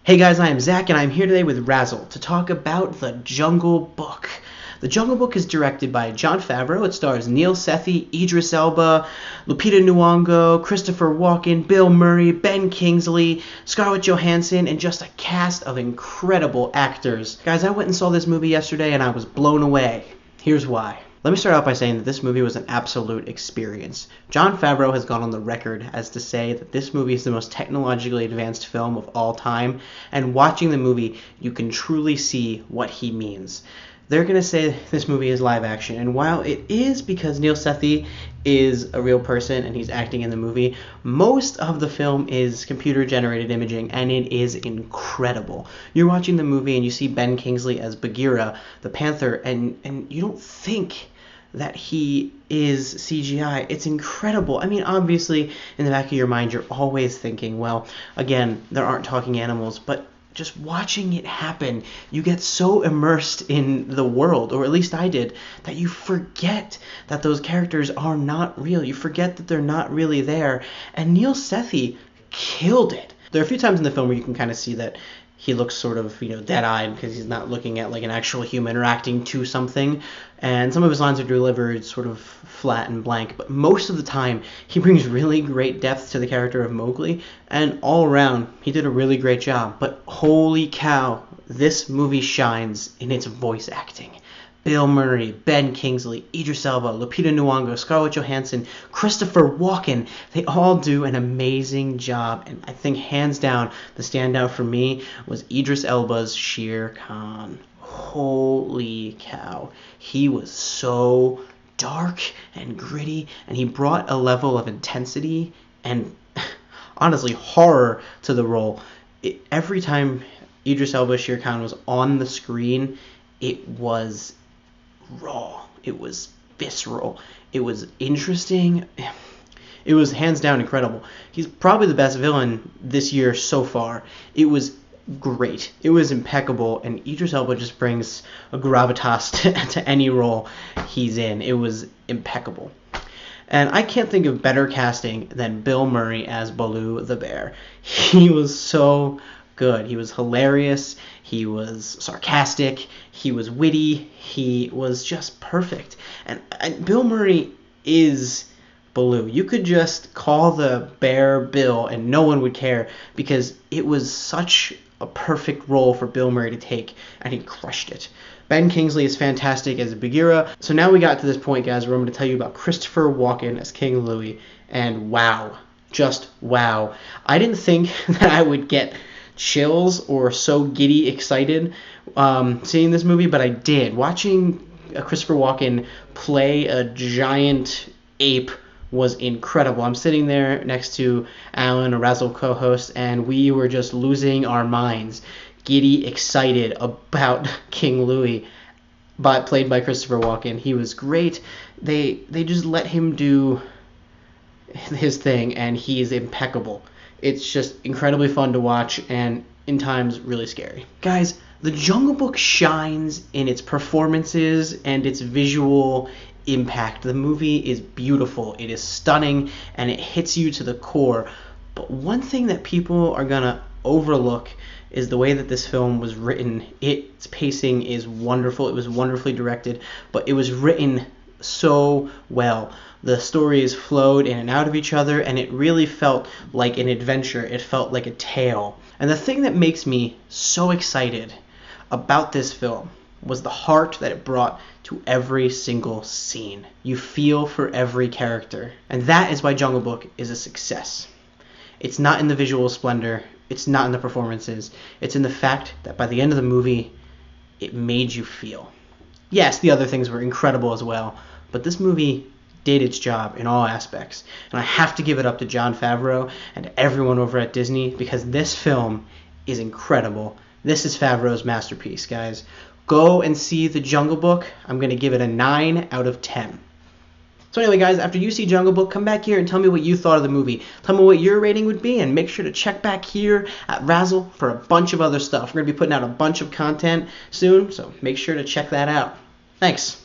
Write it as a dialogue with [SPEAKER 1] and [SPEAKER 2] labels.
[SPEAKER 1] Hey guys, I am Zach, and I'm here today with Razzle to talk about The Jungle Book. The Jungle Book is directed by Jon Favreau. It stars Neel, Sethi, Idris Elba, Lupita Nyongo'o, Christopher Walken, Bill Murray, Ben Kingsley, Scarlett Johansson, and just a cast of incredible actors. Guys, I went and saw this movie yesterday, and I was blown away. Here's why. Let me start out by saying that this movie was an absolute experience. Jon Favreau has gone on the record as to say that this movie is the most technologically advanced film of all time, and watching the movie, you can truly see what he means. They're going to say this movie is live action, and while it is because Neel Sethi is a real person and he's acting in the movie, most of the film is computer-generated imaging, and it is incredible. You're watching the movie and you see Ben Kingsley as Bagheera, the panther, and you don't think that he is CGI. It's incredible. I mean, obviously, in the back of your mind, you're always thinking, well, again, there aren't talking animals, but just watching it happen, you get so immersed in the world, or at least I did, that you forget that those characters are not real. You forget that they're not really there. And Neel Sethi killed it. There are a few times in the film where you can kind of see that he looks sort of, dead-eyed because he's not looking at like an actual human or acting to something. And some of his lines are delivered sort of flat and blank. But most of the time, he brings really great depth to the character of Mowgli. And all around, he did a really great job. But holy cow, this movie shines in its voice acting. Bill Murray, Ben Kingsley, Idris Elba, Lupita Nyong'o, Scarlett Johansson, Christopher Walken, they all do an amazing job. And I think hands down, the standout for me was Idris Elba's Shere Khan. Holy cow. He was so dark and gritty, and he brought a level of intensity and honestly horror to the role. Every time Idris Elba's Shere Khan was on the screen, it was raw, it was visceral, it was interesting, it was hands down incredible. He's probably the best villain this year so far. It was great, it was impeccable, and Idris Elba just brings a gravitas to any role he's in. It was impeccable. And I can't think of better casting than Bill Murray as Baloo the bear. He was so good. He was hilarious, he was sarcastic, he was witty, he was just perfect. And Bill Murray is Baloo. You could just call the bear Bill and no one would care, because it was such a perfect role for Bill Murray to take, and he crushed it. Ben Kingsley is fantastic as Bagheera. So now we got to this point, guys, where I'm going to tell you about Christopher Walken as King Louie, and wow, just wow. I didn't think that I would get chills or so giddy excited seeing this movie, but I did. Watching Christopher Walken play a giant ape was incredible. I'm sitting there next to Alan, a RAZZLE co-host, and we were just losing our minds, giddy excited about King Louie, played by Christopher Walken. He was great. They just let him do his thing, and he is impeccable. It's just incredibly fun to watch, and in times really scary. Guys, The Jungle Book shines in its performances and its visual impact. The movie is beautiful, it is stunning, and it hits you to the core. But one thing that people are gonna overlook is the way that this film was written. Its pacing is wonderful. It was wonderfully directed, but it was written so well. The stories flowed in and out of each other, and it really felt like an adventure. It felt like a tale. And the thing that makes me so excited about this film was the heart that it brought to every single scene. You feel for every character. And that is why Jungle Book is a success. It's not in the visual splendor. It's not in the performances. It's in the fact that by the end of the movie, it made you feel. Yes, the other things were incredible as well, but this movie did its job in all aspects. And I have to give it up to Jon Favreau and everyone over at Disney, because this film is incredible. This is Favreau's masterpiece, guys. Go and see The Jungle Book. I'm going to give it a 9 out of 10. So anyway, guys, after you see Jungle Book, come back here and tell me what you thought of the movie. Tell me what your rating would be, and make sure to check back here at RAZZLE for a bunch of other stuff. We're going to be putting out a bunch of content soon, so make sure to check that out. Thanks.